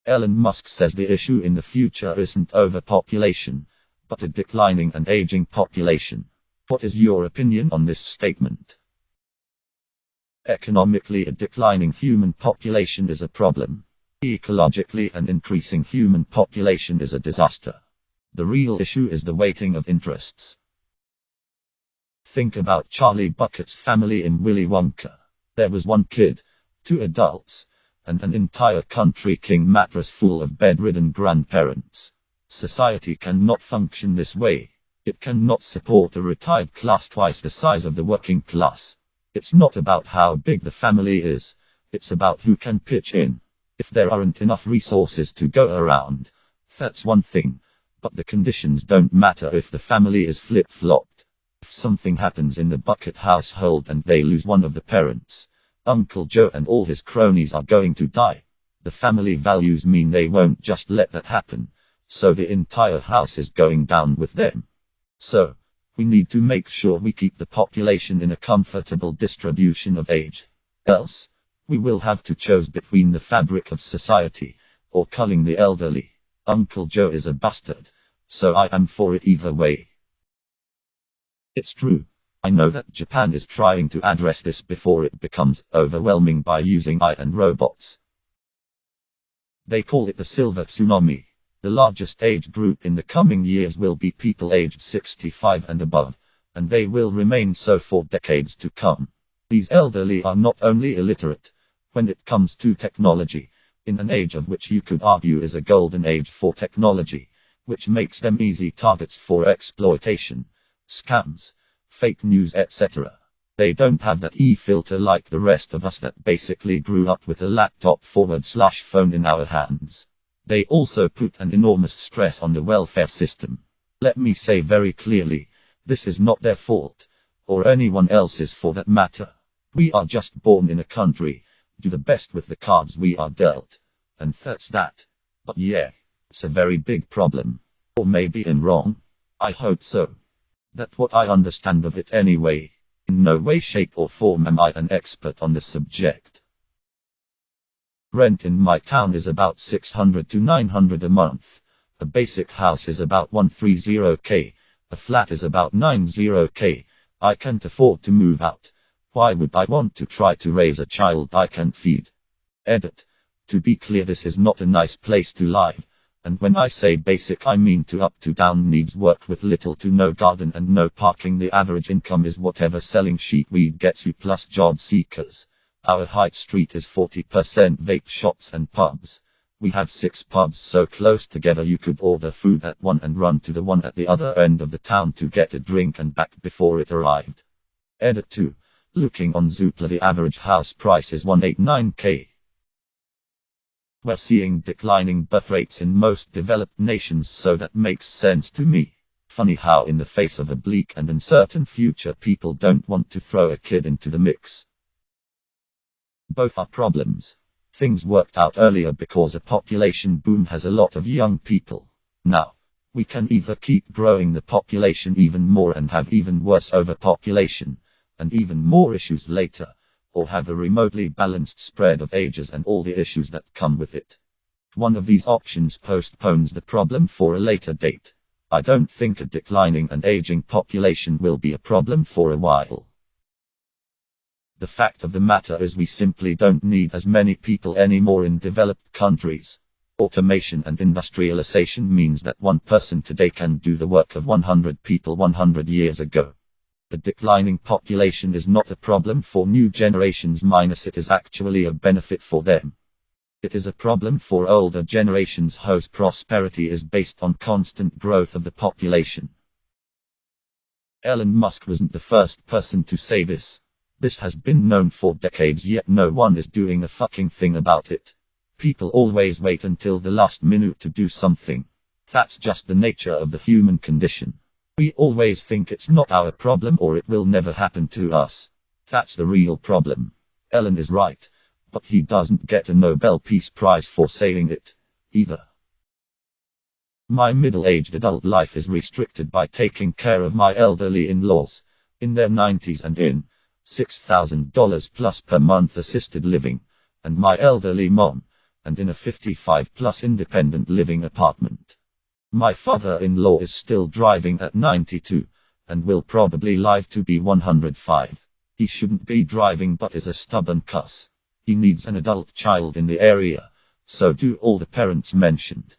Elon Musk says the issue in the future isn't overpopulation, but a declining and aging population. What is your opinion on this statement? Economically, a declining human population is a problem. Ecologically, an increasing human population is a disaster. The real issue is the weighting of interests. Think about Charlie Bucket's family in Willy Wonka. There was one kid, 2 adults, and an entire country king mattress full of bedridden grandparents. Society cannot function this way. It cannot support a retired class twice the size of the working class. It's not about how big the family is, it's about who can pitch in. If there aren't enough resources to go around, that's one thing, but the conditions don't matter if the family is flip-flopped. If something happens in the Bucket household and they lose one of the parents, Uncle Joe and all his cronies are going to die. The family values mean they won't just let that happen, so the entire house is going down with them. So, we need to make sure we keep the population in a comfortable distribution of age. Else, we will have to choose between the fabric of society, or culling the elderly. Uncle Joe is a bastard, so I am for it either way. It's true. I know that Japan is trying to address this before it becomes overwhelming by using AI and robots. They call it the Silver Tsunami. The largest age group in the coming years will be people aged 65 and above, and they will remain so for decades to come. These elderly are not only illiterate when it comes to technology, in an age of which you could argue is a golden age for technology, which makes them easy targets for exploitation, scams, fake news, etc. They don't have that e-filter like the rest of us that basically grew up with a laptop/phone in our hands. They also put an enormous stress on the welfare system. Let me say very clearly, this is not their fault, or anyone else's for that matter. We are just born in a country, do the best with the cards we are dealt, and that's that. But yeah, it's a very big problem. Or maybe I'm wrong. I hope so. That's what I understand of it anyway. In no way, shape or form am I an expert on the subject. Rent in my town is about $600 to $900 a month. A basic house is about $130K. A flat is about $90K. I can't afford to move out. Why would I want to try to raise a child I can't feed? Edit. To be clear, this is not a nice place to live. And when I say basic, I mean to up to down needs work with little to no garden and no parking. The average income is whatever selling sheet weed gets you plus job seekers. Our high street is 40% vape shops and pubs. We have 6 pubs so close together you could order food at one and run to the one at the other end of the town to get a drink and back before it arrived. Edit 2. Looking on Zoopla, the average house price is $189K. We're seeing declining birth rates in most developed nations, so that makes sense to me. Funny how in the face of a bleak and uncertain future people don't want to throw a kid into the mix. Both are problems. Things worked out earlier because a population boom has a lot of young people. Now, we can either keep growing the population even more and have even worse overpopulation, and even more issues later, or have a remotely balanced spread of ages and all the issues that come with it. One of these options postpones the problem for a later date. I don't think a declining and aging population will be a problem for a while. The fact of the matter is we simply don't need as many people anymore in developed countries. Automation and industrialization means that one person today can do the work of 100 people 100 years ago. A declining population is not a problem for new generations, it is actually a benefit for them. It is a problem for older generations whose prosperity is based on constant growth of the population. Elon Musk wasn't the first person to say this. This has been known for decades, yet no one is doing a fucking thing about it. People always wait until the last minute to do something. That's just the nature of the human condition. We always think it's not our problem or it will never happen to us. That's the real problem. Elon is right, but he doesn't get a Nobel Peace Prize for saying it, either. My middle-aged adult life is restricted by taking care of my elderly in-laws, in their 90s and in $6,000 plus per month assisted living, and my elderly mom, and in a 55-plus independent living apartment. My father-in-law is still driving at 92, and will probably live to be 105. He shouldn't be driving but is a stubborn cuss. He needs an adult child in the area, so do all the parents mentioned.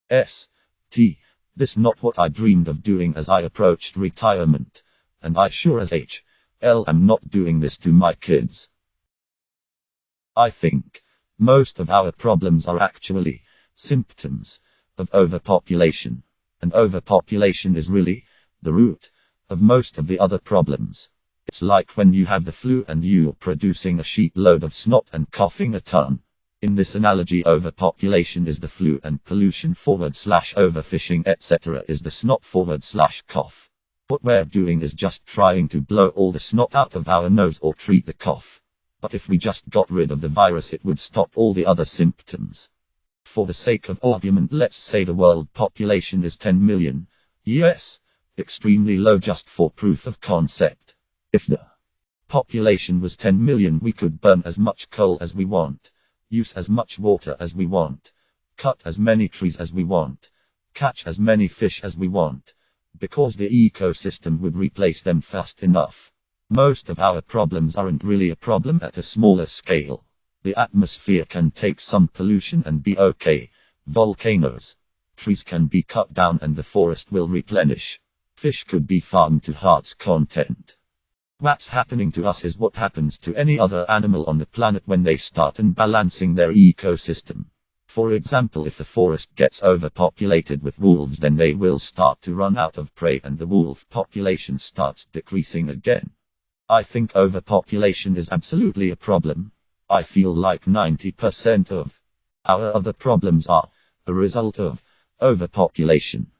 This not what I dreamed of doing as I approached retirement, and I sure as hell am not doing this to my kids. I think most of our problems are actually symptoms of overpopulation, and overpopulation is really the root of most of the other problems. It's like when you have the flu and you're producing a sheetload of snot and coughing a ton. In this analogy, overpopulation is the flu and pollution / overfishing etc. is the snot / cough. What we're doing is just trying to blow all the snot out of our nose or treat the cough. But if we just got rid of the virus, it would stop all the other symptoms. For the sake of argument, let's say the world population is 10 million. Yes, extremely low just for proof of concept. If the population was 10 million, we could burn as much coal as we want, use as much water as we want, cut as many trees as we want, catch as many fish as we want, because the ecosystem would replace them fast enough. Most of our problems aren't really a problem at a smaller scale. The atmosphere can take some pollution and be okay. Volcanoes. Trees can be cut down and the forest will replenish. Fish could be farmed to heart's content. What's happening to us is what happens to any other animal on the planet when they start unbalancing their ecosystem. For example, if the forest gets overpopulated with wolves, then they will start to run out of prey and the wolf population starts decreasing again. I think overpopulation is absolutely a problem. I feel like 90% of our other problems are a result of overpopulation.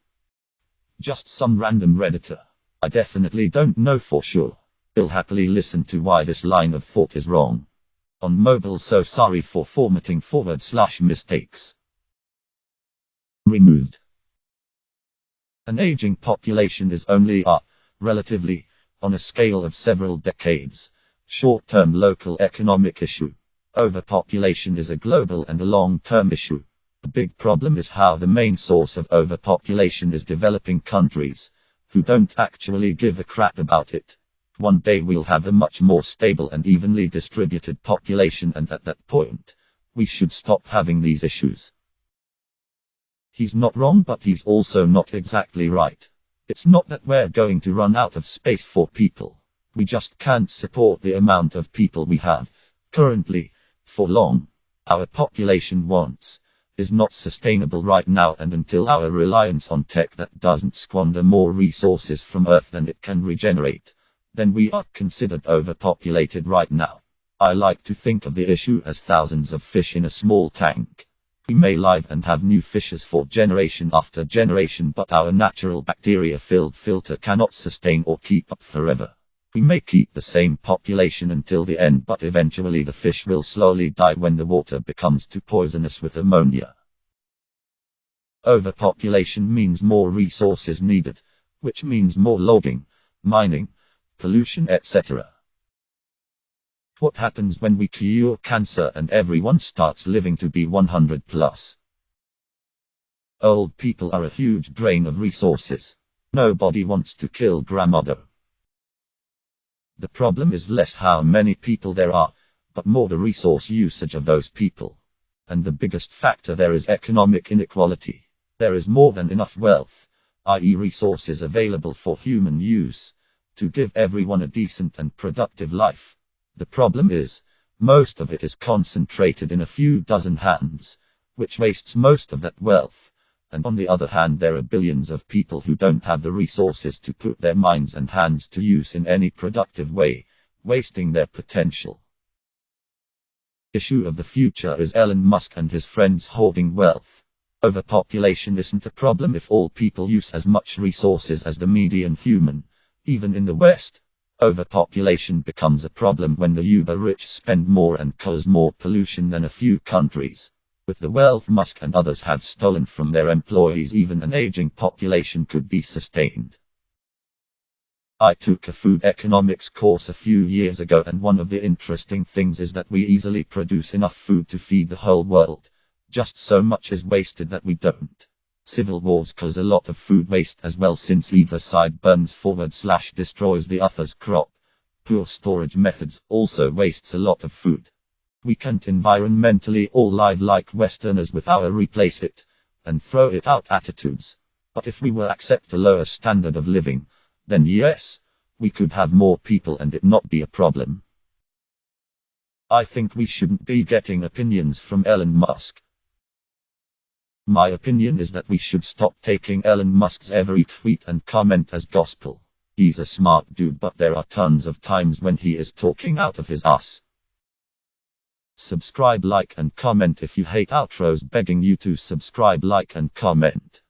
Just some random Redditor. I definitely don't know for sure. I'll happily listen to why this line of thought is wrong. On mobile, so sorry for formatting / mistakes. Removed. An aging population is only a, relatively, on a scale of several decades, short-term local economic issue. Overpopulation is a global and a long-term issue. The big problem is how the main source of overpopulation is developing countries, who don't actually give a crap about it. One day we'll have a much more stable and evenly distributed population, and at that point, we should stop having these issues. He's not wrong, but he's also not exactly right. It's not that we're going to run out of space for people. We just can't support the amount of people we have currently for long. Our population wants is not sustainable right now, and until our reliance on tech that doesn't squander more resources from Earth than it can regenerate, then we are considered overpopulated right now. I like to think of the issue as thousands of fish in a small tank. We may live and have new fishes for generation after generation, but our natural bacteria-filled filter cannot sustain or keep up forever. We may keep the same population until the end, but eventually the fish will slowly die when the water becomes too poisonous with ammonia. Overpopulation means more resources needed, which means more logging, mining, pollution, etc. What happens when we cure cancer and everyone starts living to be 100 plus? Old people are a huge drain of resources. Nobody wants to kill grandmother. The problem is less how many people there are, but more the resource usage of those people. And the biggest factor there is economic inequality. There is more than enough wealth, i.e. resources available for human use, to give everyone a decent and productive life. The problem is, most of it is concentrated in a few dozen hands, which wastes most of that wealth. And on the other hand, there are billions of people who don't have the resources to put their minds and hands to use in any productive way, wasting their potential. Issue of the future is Elon Musk and his friends hoarding wealth. Overpopulation isn't a problem if all people use as much resources as the median human. Even in the West, overpopulation becomes a problem when the uber-rich spend more and cause more pollution than a few countries. With the wealth Musk and others have stolen from their employees, even an aging population could be sustained. I took a food economics course a few years ago, and one of the interesting things is that we easily produce enough food to feed the whole world, Just so much is wasted that we don't. Civil wars cause a lot of food waste as well, since either side burns forward/destroys the other's crop. Poor storage methods also wastes a lot of food. We can't environmentally all live like Westerners with our replace it and throw it out attitudes. But if we were accept a lower standard of living, then yes, we could have more people and it not be a problem. I think we shouldn't be getting opinions from Elon Musk. My opinion is that we should stop taking Elon Musk's every tweet and comment as gospel. He's a smart dude, but there are tons of times when he is talking out of his ass. Subscribe, like and comment if you hate outros. Begging you to subscribe, like and comment.